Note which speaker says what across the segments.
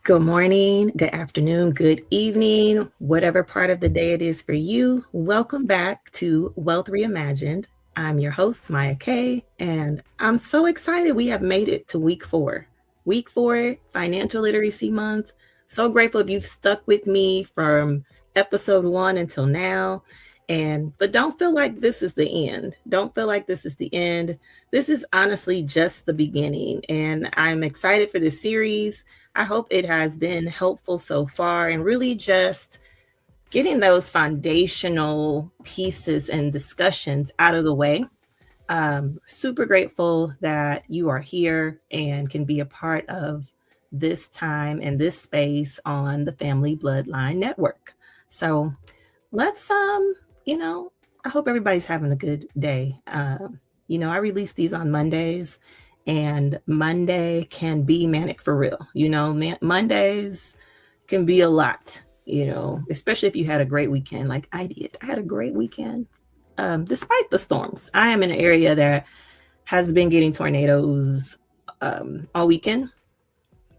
Speaker 1: Good morning, good afternoon, good evening, whatever part of the day it is for you. Welcome back to Wealth Reimagined. I'm your host, Mya K, and I'm so excited we have made it to week 4. Week 4, Financial Literacy Month. So grateful if you've stuck with me from episode 1 until now. But don't feel like this is the end. Don't feel like this is the end. This is honestly just the beginning, and I'm excited for this series. I hope it has been helpful so far and really just getting those foundational pieces and discussions out of the way. Super grateful that you are here and can be a part of this time and this space on the Family Bloodline Network. So let's, I hope everybody's having a good day. I release these on Mondays, and Monday can be manic for real. Mondays can be a lot, especially if you had a great weekend like I did. I had a great weekend, despite the storms. I am in an area that has been getting tornadoes all weekend.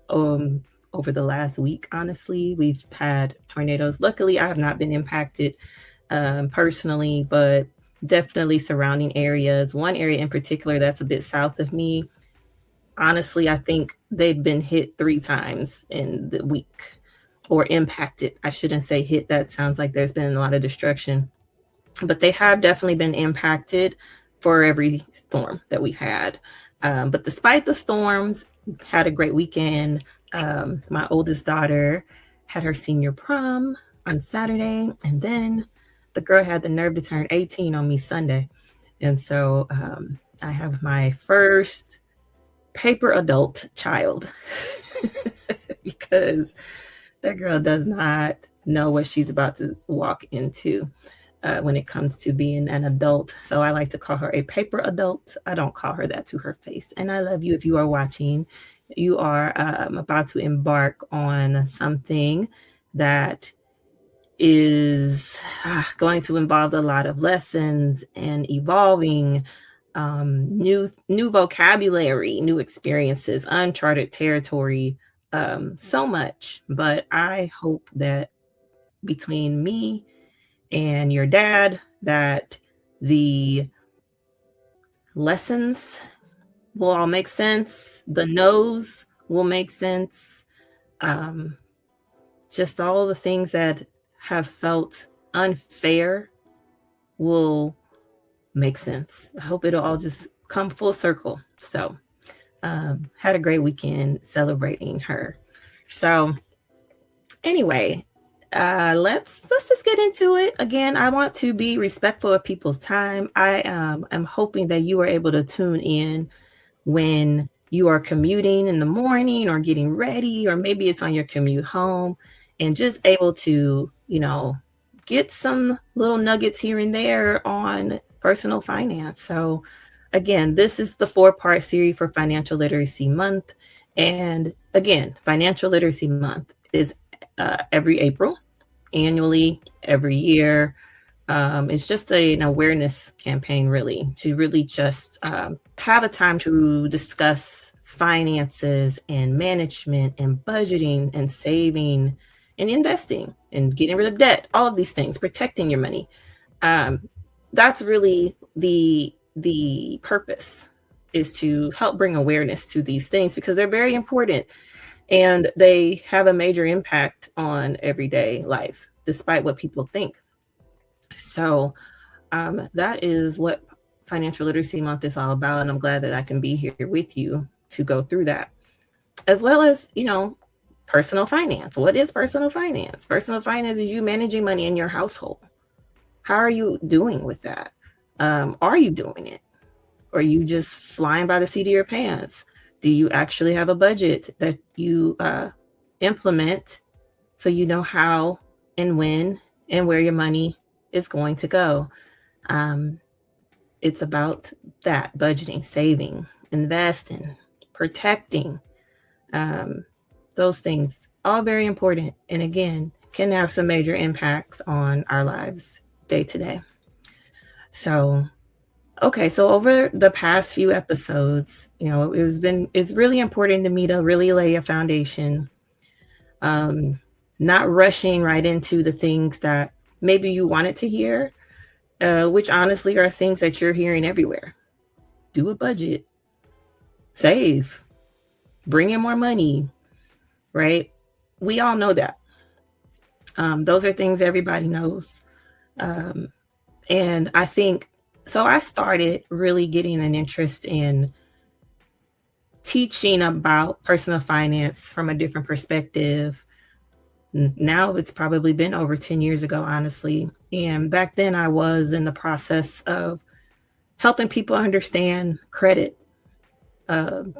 Speaker 1: Over the last week, honestly, we've had tornadoes. Luckily, I have not been impacted personally, but definitely surrounding areas. One area in particular that's a bit south of me, honestly, I think they've been hit 3 times in the week, or impacted. I shouldn't say hit. That sounds like there's been a lot of destruction, but they have definitely been impacted for every storm that we've had. But despite the storms, had a great weekend. My oldest daughter had her senior prom on Saturday, and then the girl had the nerve to turn 18 on me Sunday. And so I have my first paper adult child because that girl does not know what she's about to walk into when it comes to being an adult. So I like to call her a paper adult. I don't call her that to her face. And I love you if you are watching. You are about to embark on something that is going to involve a lot of lessons and evolving, new vocabulary, new experiences, uncharted territory, so much. But I hope that between me and your dad, that the lessons will all make sense. The no's will make sense. Just all the things that have felt unfair will make sense. I hope it'll all just come full circle. So had a great weekend celebrating her. So anyway, let's just get into it. Again, I want to be respectful of people's time. I am hoping that you are able to tune in when you are commuting in the morning or getting ready, or maybe it's on your commute home, and just able to, get some little nuggets here and there on personal finance. So again, this is the 4-part series for Financial Literacy Month. And again, Financial Literacy Month is every April, annually, every year. It's just an awareness campaign, really, to really just have a time to discuss finances and management and budgeting and saving and investing and getting rid of debt, all of these things, protecting your money. That's really the purpose, is to help bring awareness to these things, because they're very important and they have a major impact on everyday life, despite what people think. So that is what Financial Literacy Month is all about. And I'm glad that I can be here with you to go through that, as well as, personal finance. What is personal finance? Personal finance is you managing money in your household. How are you doing with that? Are you doing it? Or are you just flying by the seat of your pants? Do you actually have a budget that you implement so you know how and when and where your money is going to go? It's about that: budgeting, saving, investing, protecting. Those things, all very important, and again, can have some major impacts on our lives day to day. So, okay, so over the past few episodes, it's really important to me to really lay a foundation Not rushing right into the things that maybe you wanted to hear, which honestly are things that you're hearing everywhere. Do a budget, save, bring in more money, right? We all know that. Those are things everybody knows. And I think so. I started really getting an interest in teaching about personal finance from a different perspective. Now it's probably been over 10 years ago, honestly. And back then I was in the process of helping people understand credit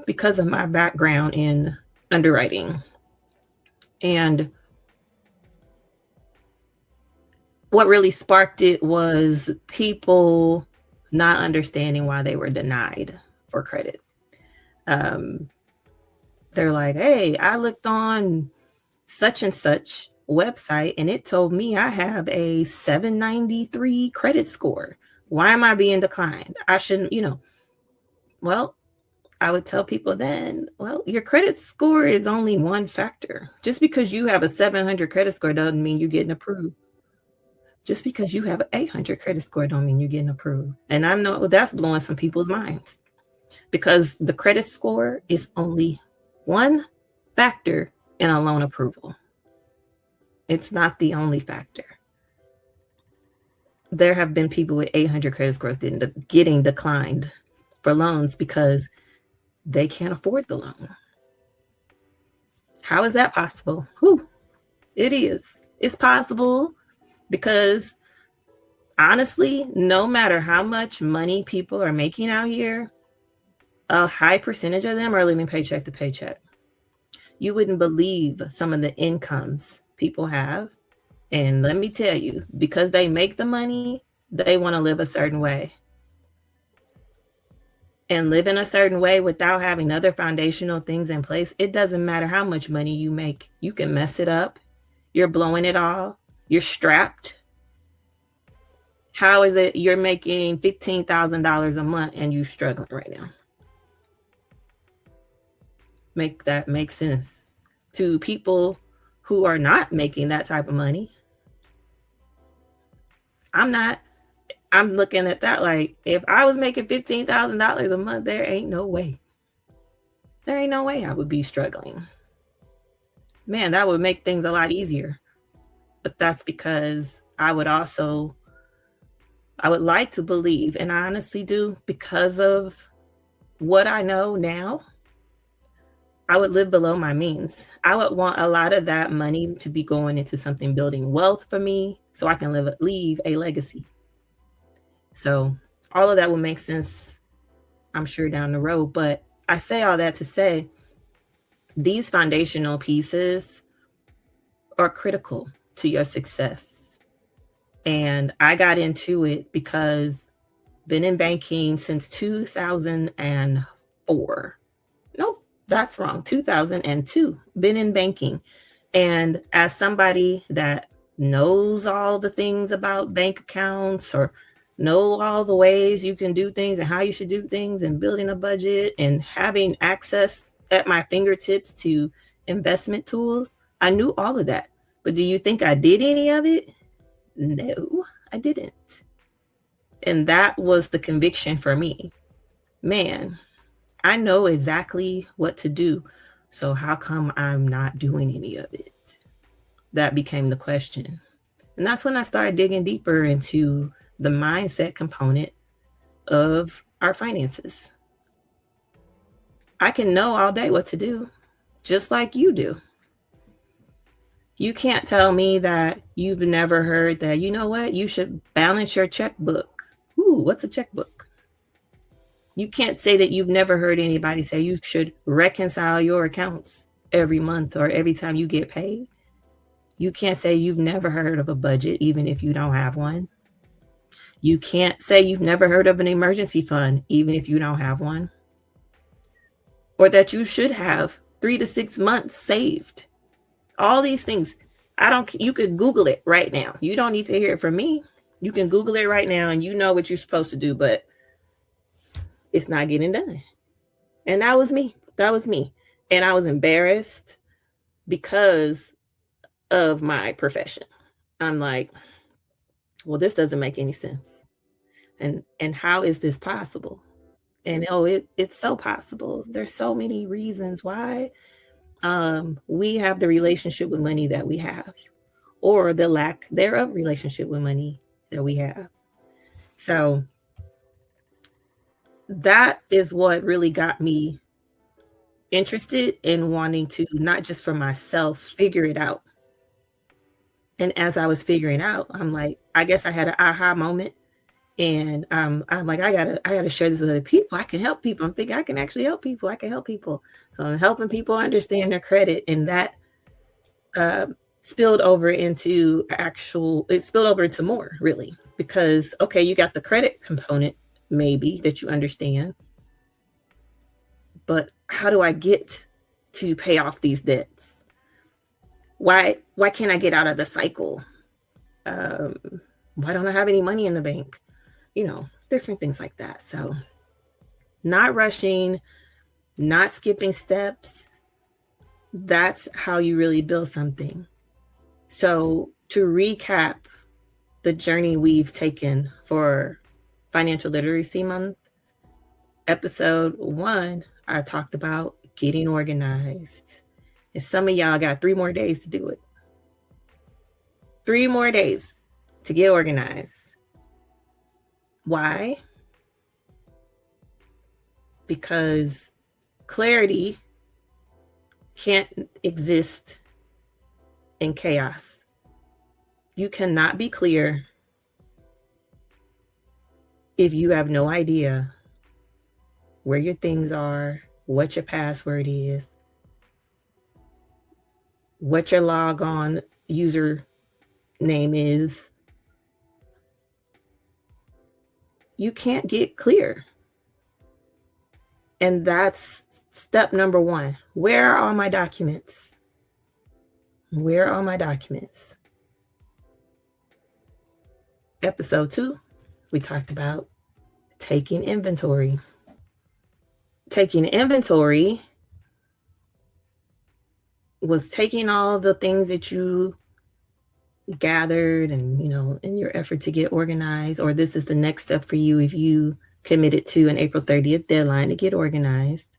Speaker 1: because of my background in underwriting. And what really sparked it was people not understanding why they were denied for credit. They're like, hey, I looked on such and such website and it told me I have a 793 credit score. Why am I being declined? I shouldn't, Well, I would tell people then, well, your credit score is only one factor. Just because you have a 700 credit score doesn't mean you're getting approved. Just because you have an 800 credit score don't mean you're getting approved. And I know that's blowing some people's minds because the credit score is only one factor in a loan approval. It's not the only factor. There have been people with 800 credit scores getting declined for loans because they can't afford the loan. How is that possible? It is. It's possible because honestly, no matter how much money people are making out here, a high percentage of them are living paycheck to paycheck. You wouldn't believe some of the incomes people have. And let me tell you, because they make the money, they want to live a certain way. And live in a certain way without having other foundational things in place, it doesn't matter how much money you make. You can mess it up. You're blowing it all. You're strapped. How is it you're making $15,000 a month and you're struggling right now? Make that make sense to people who are not making that type of money. I'm looking at that like, if I was making $15,000 a month, there ain't no way. There ain't no way I would be struggling. Man, that would make things a lot easier. But that's because I would like to believe, and I honestly do, because of what I know now, I would live below my means. I would want a lot of that money to be going into something building wealth for me so I can leave a legacy. So all of that will make sense, I'm sure, down the road. But I say all that to say these foundational pieces are critical to your success. And I got into it because been in banking since 2004. Nope, that's wrong. 2002. Been in banking. And as somebody that knows all the things about bank accounts or know all the ways you can do things and how you should do things and building a budget and having access at my fingertips to investment tools, I knew all of that. But do you think I did any of it? No, I didn't. And that was the conviction for me. Man, I know exactly what to do. So how come I'm not doing any of it? That became the question. And that's when I started digging deeper into the mindset component of our finances. I can know all day what to do, just like you do. You can't tell me that you've never heard that, you know what, you should balance your checkbook. Ooh, what's a checkbook? You can't say that you've never heard anybody say you should reconcile your accounts every month or every time you get paid. You can't say you've never heard of a budget, even if you don't have one. You can't say you've never heard of an emergency fund, even if you don't have one. Or that you should have 3 to 6 months saved. All these things. You could Google it right now. You don't need to hear it from me. You can Google it right now and you know what you're supposed to do, but it's not getting done. And that was me. And I was embarrassed because of my profession. I'm like, well, this doesn't make any sense. And how is this possible? And it's so possible. There's so many reasons why we have the relationship with money that we have, or the lack thereof relationship with money that we have. So that is what really got me interested in wanting to, not just for myself, figure it out. And as I was figuring out, I'm like, I guess I had an aha moment. And I'm like, I gotta share this with other people. I can help people. I'm thinking I can actually help people. I can help people. So I'm helping people understand their credit, and that spilled over into it spilled over into more, really, because okay, you got the credit component maybe that you understand, but how do I get to pay off these debts? Why can't I get out of the cycle? Why don't I have any money in the bank? Different things like that. So not rushing, not skipping steps. That's how you really build something. So to recap the journey we've taken for Financial Literacy Month, episode 1, I talked about getting organized. And some of y'all got 3 more days to do it. 3 more days to get organized. Why? Because clarity can't exist in chaos. You cannot be clear if you have no idea where your things are, what your password is, what your logon user name is. You can't get clear. And that's step number 1. Where are all my documents? Where are all my documents? Episode 2, we talked about taking inventory. Taking inventory was taking all the things that you gathered and, in your effort to get organized, or this is the next step for you if you committed to an April 30th deadline to get organized.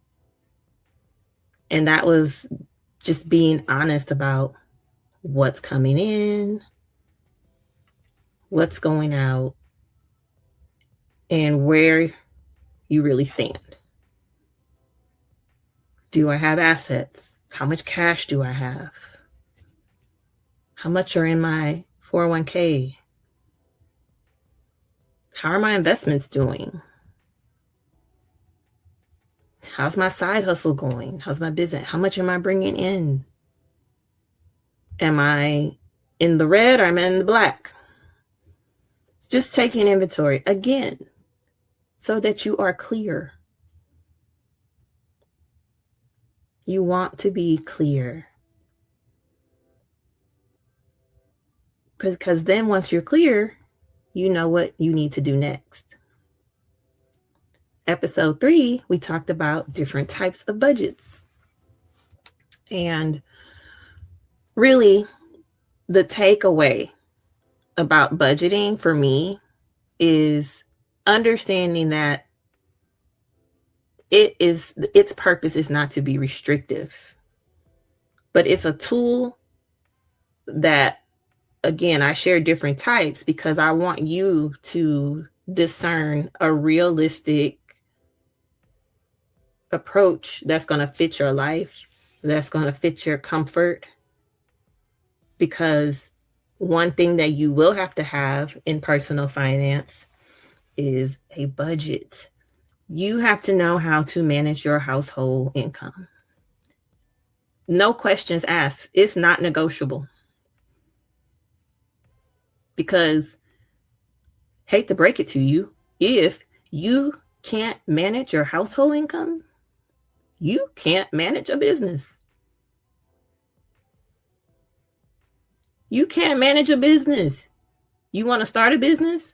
Speaker 1: And that was just being honest about what's coming in, what's going out, and where you really stand. Do I have assets? How much cash do I have? How much are in my 401k? How are my investments doing? How's my side hustle going? How's my business? How much am I bringing in? Am I in the red or am I in the black? Just taking inventory again so that you are clear. You want to be clear. Because then once you're clear, you know what you need to do next. Episode 3, we talked about different types of budgets. And really, the takeaway about budgeting for me is understanding that its purpose is not to be restrictive, but it's a tool that, again, I share different types because I want you to discern a realistic approach that's going to fit your life, that's going to fit your comfort. Because one thing that you will have to have in personal finance is a budget. You have to know how to manage your household income. No questions asked. It's not negotiable. Because, hate to break it to you, if you can't manage your household income, you can't manage a business. You can't manage a business. You want to start a business?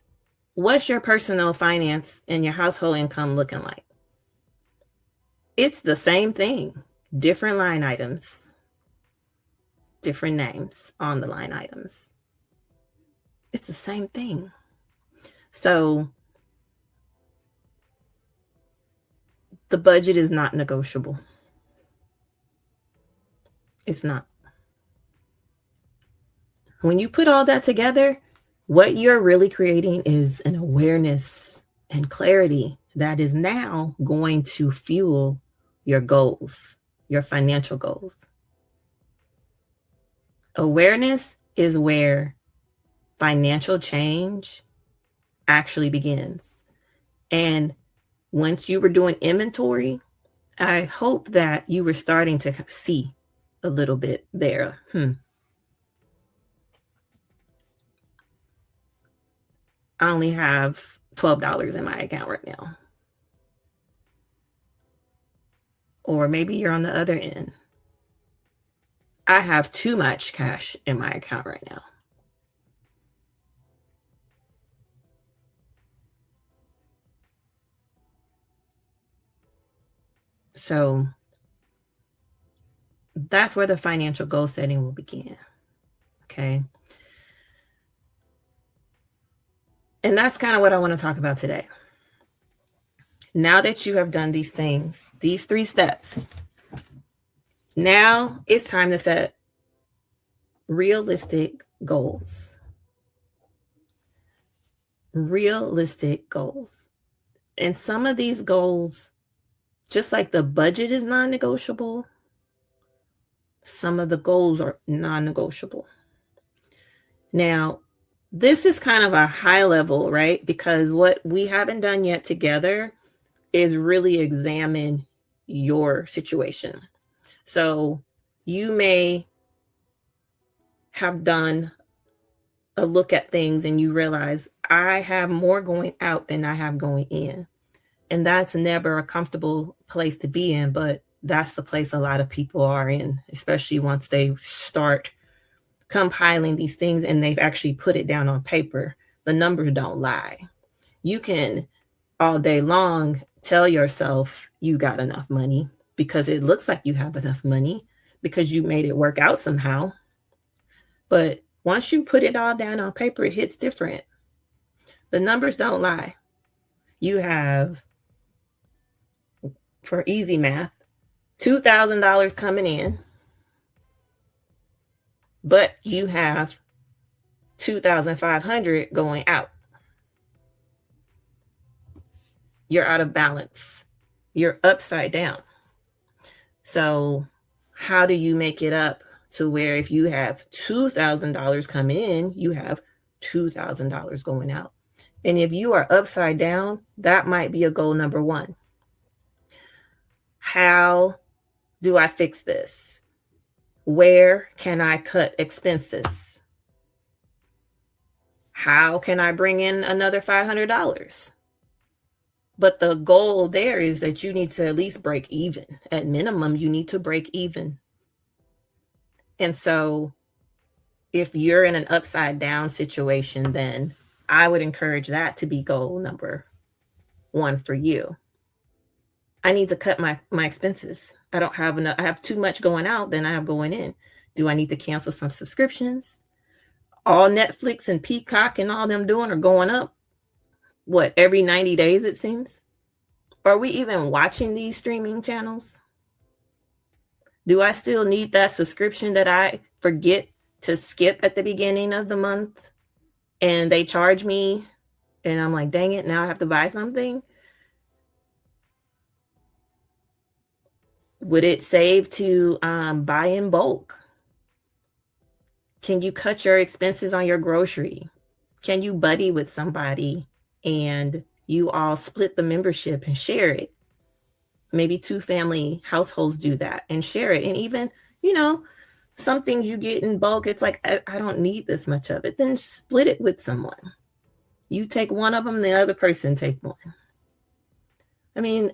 Speaker 1: What's your personal finance and your household income looking like? It's the same thing, different line items. different names on the line items. It's the same thing. So the budget is not negotiable. It's not. When you put all that together, what you're really creating is an awareness and clarity that is now going to fuel your goals, your financial goals. Awareness is where financial change actually begins. And once you were doing inventory, I hope that you were starting to see a little bit there. I only have $12 in my account right now. Or maybe you're on the other end. I have too much cash in my account right now. So that's where the financial goal setting will begin. Okay. And that's kind of what I want to talk about today. Now that you have done these things, these 3 steps, now it's time to set realistic goals. Realistic goals. And some of these goals, just like the budget is non-negotiable, some of the goals are non-negotiable. Now, this is kind of a high level, right? Because what we haven't done yet together is really examine your situation. So you may have done a look at things and you realize I have more going out than I have going in. And that's never a comfortable place to be in, but that's the place a lot of people are in, especially once they start compiling these things and they've actually put it down on paper. The numbers don't lie. You can all day long tell yourself you got enough money because it looks like you have enough money because you made it work out somehow. But once you put it all down on paper, it hits different. The numbers don't lie. You have, for easy math, $2,000 coming in, but you have $2,500 going out. You're out of balance. You're upside down. So how do you make it up to where if you have $2,000 coming in, you have $2,000 going out? And if you are upside down, that might be a goal number 1. How do I fix this? Where can I cut expenses? How can I bring in another $500? But the goal there is that you need to at least break even. At minimum, you need to break even. And so if you're in an upside down situation, then I would encourage that to be goal number 1 for you. I need to cut my expenses. I don't have enough. I have too much going out than I have going in. Do I need to cancel some subscriptions? All Netflix and Peacock and all them doing are going up. What, every 90 days, it seems? Are we even watching these streaming channels? Do I still need that subscription that I forget to skip at the beginning of the month and they charge me and I'm like, dang it, now I have to buy something? Would it save to buy in bulk? Can you cut your expenses on your grocery? Can you buddy with somebody and you all split the membership and share it? Maybe 2 family households do that and share it. And even, some things you get in bulk, it's like, I don't need this much of it. Then split it with someone. You take one of them, the other person take one. I mean,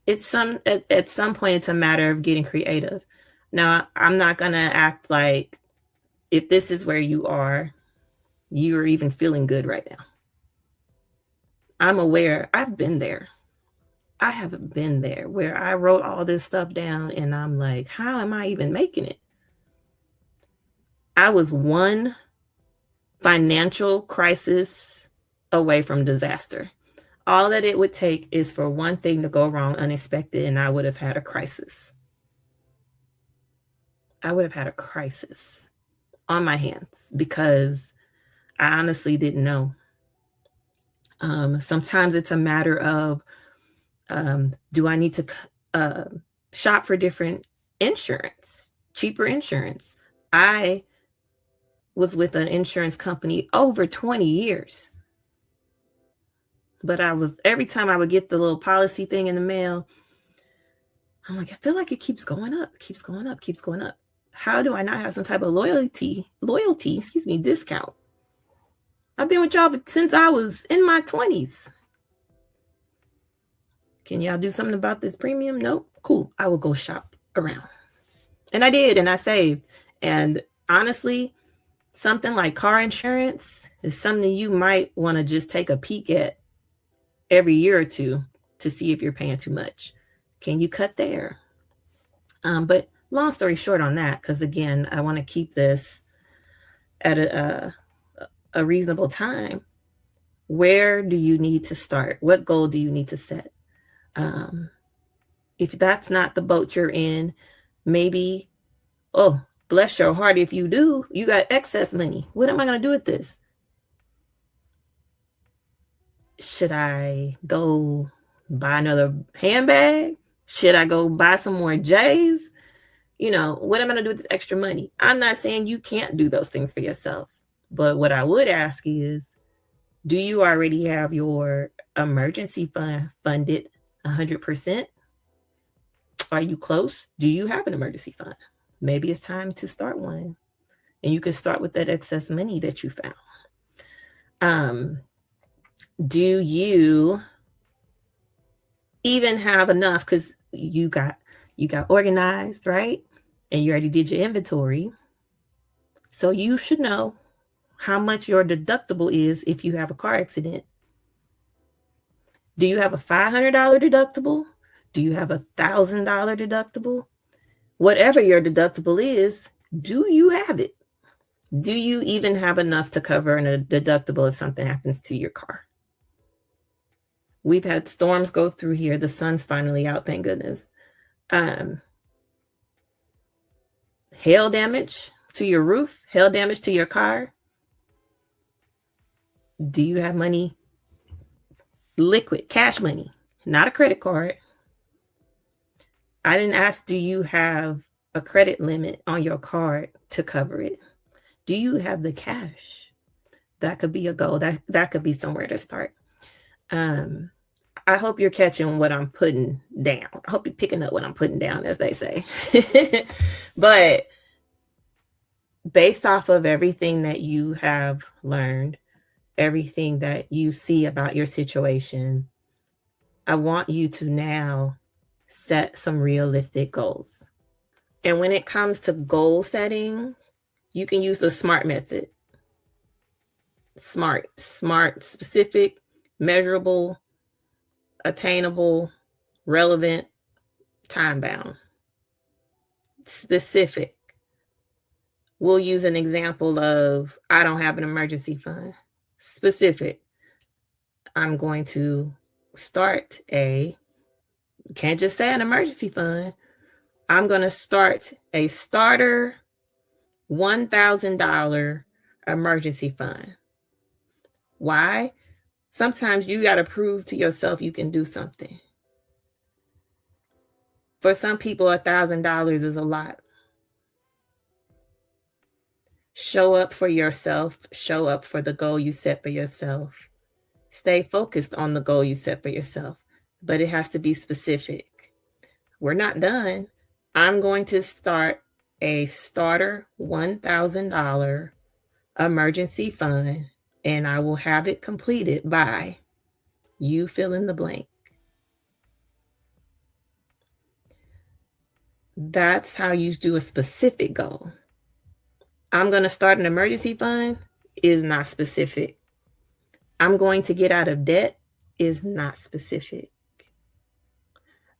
Speaker 1: at some point, it's a matter of getting creative. Now, I'm not going to act like if this is where you are even feeling good right now. I'm aware. I've been there. I haven't been there where I wrote all this stuff down and I'm like, how am I even making it? I was one financial crisis away from disaster. All that it would take is for one thing to go wrong unexpected, and I would have had a crisis. I would have had a crisis on my hands because I honestly didn't know. Sometimes it's a matter of do I need to shop for different insurance, cheaper insurance? I was with an insurance company over 20 years. But every time I would get the little policy thing in the mail, I'm like, I feel like it keeps going up, keeps going up, keeps going up. How do I not have some type of loyalty, discount? I've been with y'all since I was in my 20s. Can y'all do something about this premium? Nope. Cool. I will go shop around. And I did, and I saved. And honestly, something like car insurance is something you might want to just take a peek at every year or two to see if you're paying too much. Can you cut there? But long story short on that, because again, I want to keep this at a reasonable time. Where do you need to start? What goal do you need to set? If that's not the boat you're in, maybe, oh, bless your heart, if you do, you got excess money. What am I going to do with this? Should I go buy another handbag? Should I go buy some more J's? What am I going to do with this extra money? I'm not saying you can't do those things for yourself. But what I would ask is, do you already have your emergency fund funded 100%? Are you close? Do you have an emergency fund? Maybe it's time to start one. And you can start with that excess money that you found. Do you even have enough? Because you got organized, right? And you already did your inventory. So you should know how much your deductible is if you have a car accident. Do you have a $500 deductible? Do you have a $1,000 deductible? Whatever your deductible is, do you have it? Do you even have enough to cover a deductible if something happens to your car? We've had storms go through here. The sun's finally out, thank goodness. Hail damage to your roof, hail damage to your car. Do you have money? Liquid, cash money, not a credit card. I didn't ask, do you have a credit limit on your card to cover it? Do you have the cash? That could be a goal. That could be somewhere to start. I hope you're catching what I'm putting down. I hope you're picking up what I'm putting down, as they say. But based off of everything that you have learned, everything that you see about your situation, I want you to now set some realistic goals. And when it comes to goal setting, you can use the SMART method. SMART, specific, measurable, attainable, relevant, time-bound. Specific. We'll use an example of, I don't have an emergency fund. Specific. I'm going to start can't just say an emergency fund. I'm going to start a starter $1,000 emergency fund. Why? Sometimes you got to prove to yourself you can do something. For some people, $1,000 is a lot. Show up for yourself. Show up for the goal you set for yourself. Stay focused on the goal you set for yourself, but it has to be specific. We're not done. I'm going to start a starter $1,000 emergency fund, and I will have it completed by you fill in the blank. That's how you do a specific goal. I'm going to start an emergency fund is not specific. I'm going to get out of debt is not specific.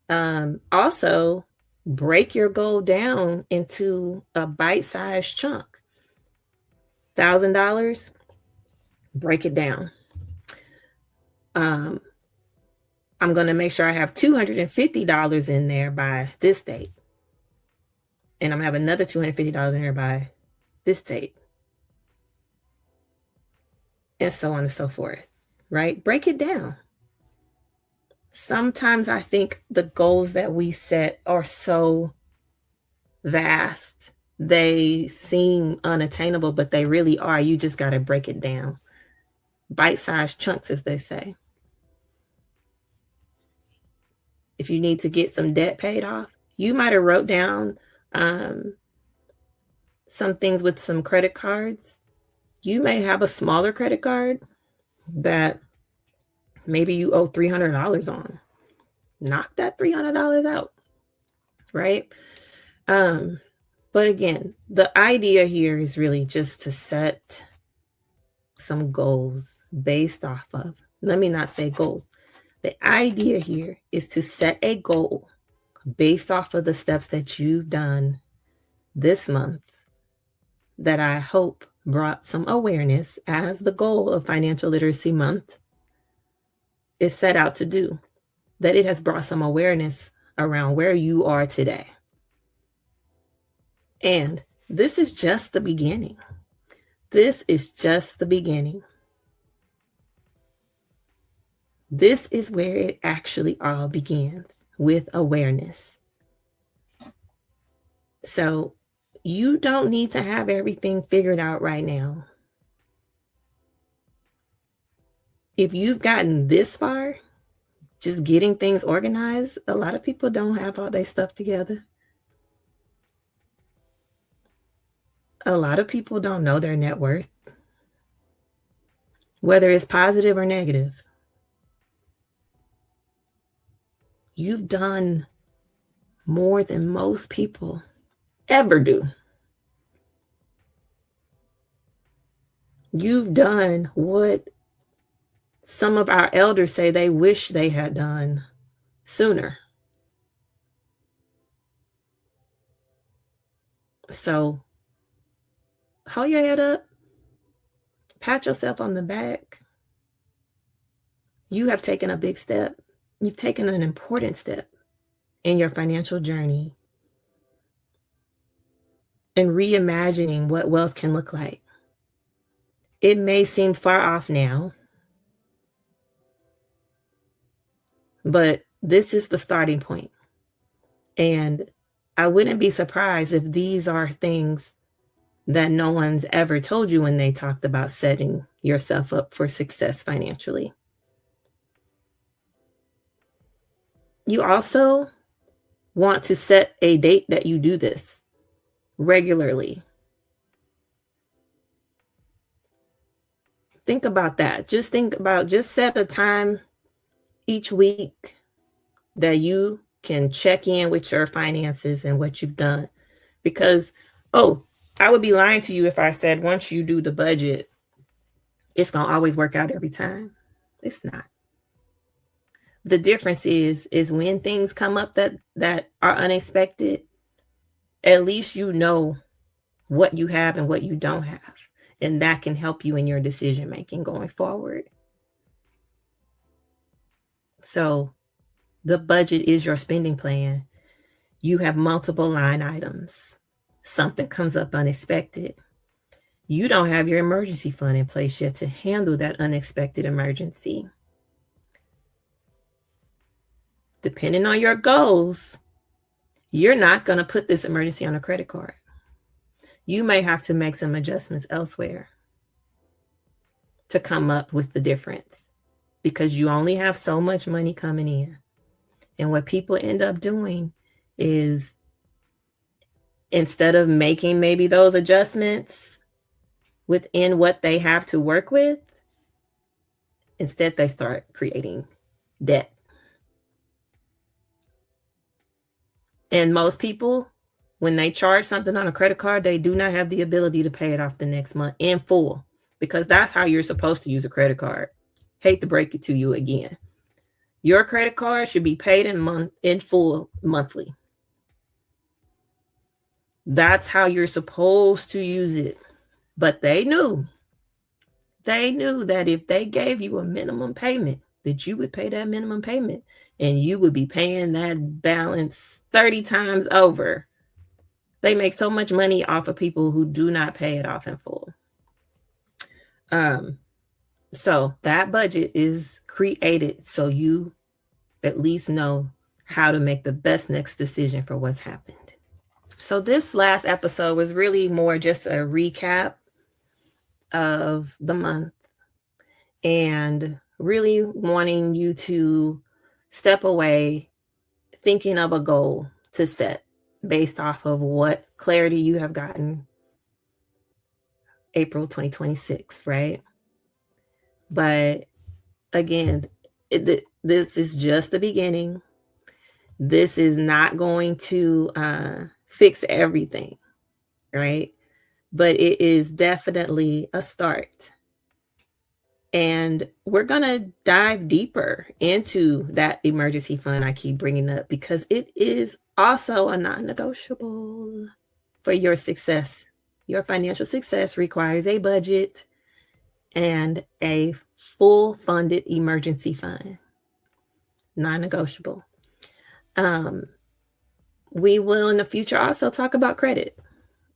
Speaker 1: Also, break your goal down into a bite-sized chunk. $1,000, break it down. I'm going to make sure I have $250 in there by this date. And I'm going to have another $250 in there by this date. And so on and so forth, right? Break it down. Sometimes I think the goals that we set are so vast, they seem unattainable, but they really are. You just got to break it down. Bite-sized chunks, as they say. If you need to get some debt paid off, you might have wrote down some things with some credit cards. You may have a smaller credit card that maybe you owe $300 on. Knock that $300 out, right? But again, the idea here is really just to set some goals based off of, let me not say goals. The idea here is to set a goal based off of the steps that you've done this month that I hope brought some awareness, as the goal of Financial Literacy Month is set out to do, that it has brought some awareness around where you are today. And this is just the beginning. This is just the beginning. This is where it actually all begins, with awareness. So you don't need to have everything figured out right now. If you've gotten this far, just getting things organized, a lot of people don't have all their stuff together. A lot of people don't know their net worth, whether it's positive or negative. You've done more than most people ever do. You've done what some of our elders say they wish they had done sooner. So hold your head up, pat yourself on the back. You have taken a big step. You've taken an important step in your financial journey and reimagining what wealth can look like. It may seem far off now, but this is the starting point. And I wouldn't be surprised if these are things that no one's ever told you when they talked about setting yourself up for success financially. You also want to set a date that you do this regularly. Think about that. Just set a time each week that you can check in with your finances and what you've done. Because, I would be lying to you if I said once you do the budget, it's going to always work out every time. It's not. The difference is when things come up that are unexpected, at least you know what you have and what you don't have. And that can help you in your decision making going forward. So the budget is your spending plan. You have multiple line items. Something comes up unexpected. You don't have your emergency fund in place yet to handle that unexpected emergency. Depending on your goals, you're not going to put this emergency on a credit card. You may have to make some adjustments elsewhere to come up with the difference, because you only have so much money coming in. And what people end up doing is, instead of making maybe those adjustments within what they have to work with, instead they start creating debt. And most people, when they charge something on a credit card, they do not have the ability to pay it off the next month in full, because that's how you're supposed to use a credit card. Hate to break it to you again. Your credit card should be paid in full monthly. That's how you're supposed to use it. But they knew that if they gave you a minimum payment, that you would pay that minimum payment and you would be paying that balance 30 times over. They make so much money off of people who do not pay it off in full. So that budget is created so you at least know how to make the best next decision for what's happened. So this last episode was really more just a recap of the month and really wanting you to step away thinking of a goal to set based off of what clarity you have gotten April 2026, right? But again, this is just the beginning. This is not going to fix everything, right? But it is definitely a start. And we're going to dive deeper into that emergency fund I keep bringing up because it is also a non-negotiable for your success. Your financial success requires a budget and a full funded emergency fund. Non-negotiable. We will in the future also talk about credit.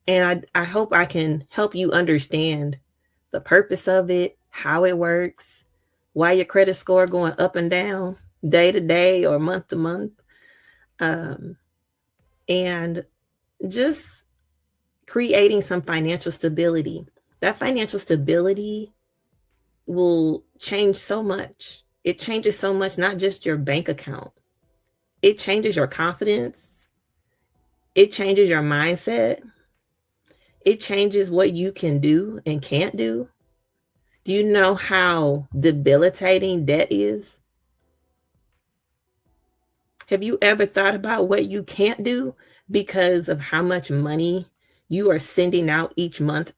Speaker 1: And I hope I can help you understand the purpose of it, how it works, why your credit score going up and down day to day or month to month. And just creating some financial stability. That financial stability will change so much. It changes so much, not just your bank account. It changes your confidence. It changes your mindset. It changes what you can do and can't do. Do you know how debilitating debt is? Have you ever thought about what you can't do because of how much money you are sending out each month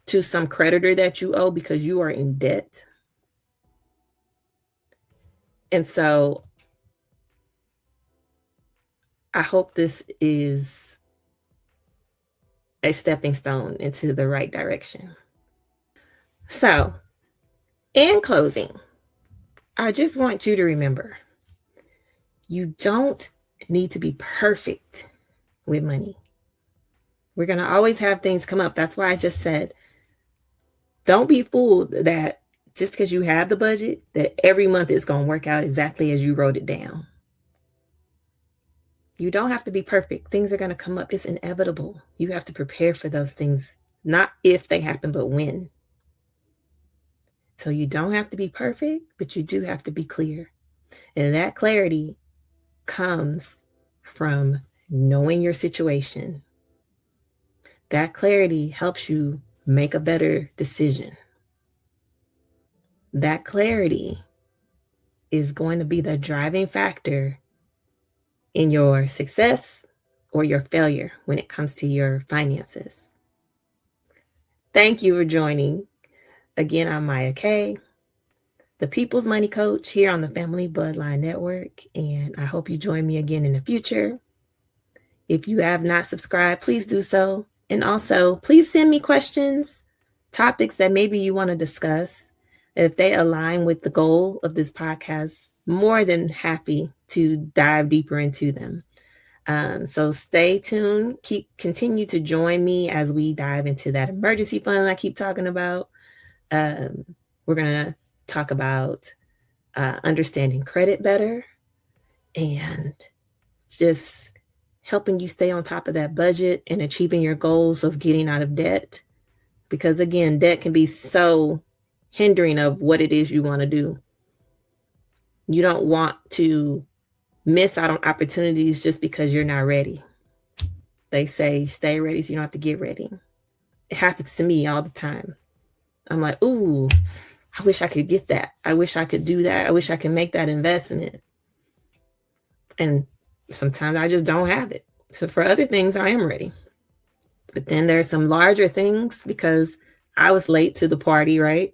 Speaker 1: to some creditor that you owe because you are in debt? And so I hope this is a stepping stone into the right direction. So, in closing, I just want you to remember, you don't need to be perfect with money. We're going to always have things come up. That's why I just said, don't be fooled that just because you have the budget, that every month it's going to work out exactly as you wrote it down. You don't have to be perfect. Things are going to come up. It's inevitable. You have to prepare for those things, not if they happen, but when. So you don't have to be perfect, but you do have to be clear. And that clarity comes from knowing your situation. That clarity helps you make a better decision. That clarity is going to be the driving factor in your success or your failure when it comes to your finances. Thank you for joining. Again, I'm Mya K, the People's Money Coach here on the Family Bloodline Network, and I hope you join me again in the future. If you have not subscribed, please do so. And also, please send me questions, topics that maybe you want to discuss. If they align with the goal of this podcast, more than happy to dive deeper into them. So stay tuned. Continue to join me as we dive into that emergency fund I keep talking about. We're going to talk about understanding credit better and just helping you stay on top of that budget and achieving your goals of getting out of debt. Because again, debt can be so hindering of what it is you want to do. You don't want to miss out on opportunities just because you're not ready. They say stay ready so you don't have to get ready. It happens to me all the time. I'm like, ooh, I wish I could get that. I wish I could do that. I wish I could make that investment. And sometimes I just don't have it. So for other things, I am ready. But then there's some larger things because I was late to the party, right?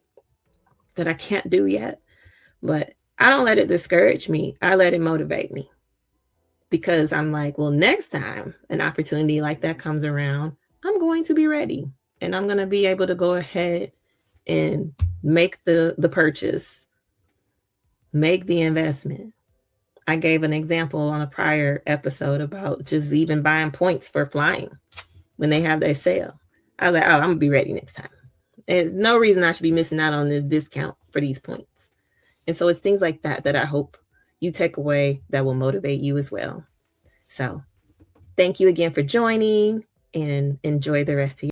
Speaker 1: That I can't do yet. But I don't let it discourage me. I let it motivate me. Because I'm like, well, next time an opportunity like that comes around, I'm going to be ready. and I'm going to be able to go ahead and make the purchase, make the investment. I gave an example on a prior episode about just even buying points for flying when they have their sale. I was like, oh, I'm going to be ready next time. There's no reason I should be missing out on this discount for these points. And so it's things like that that I hope you take away that will motivate you as well. So thank you again for joining, and enjoy the rest of your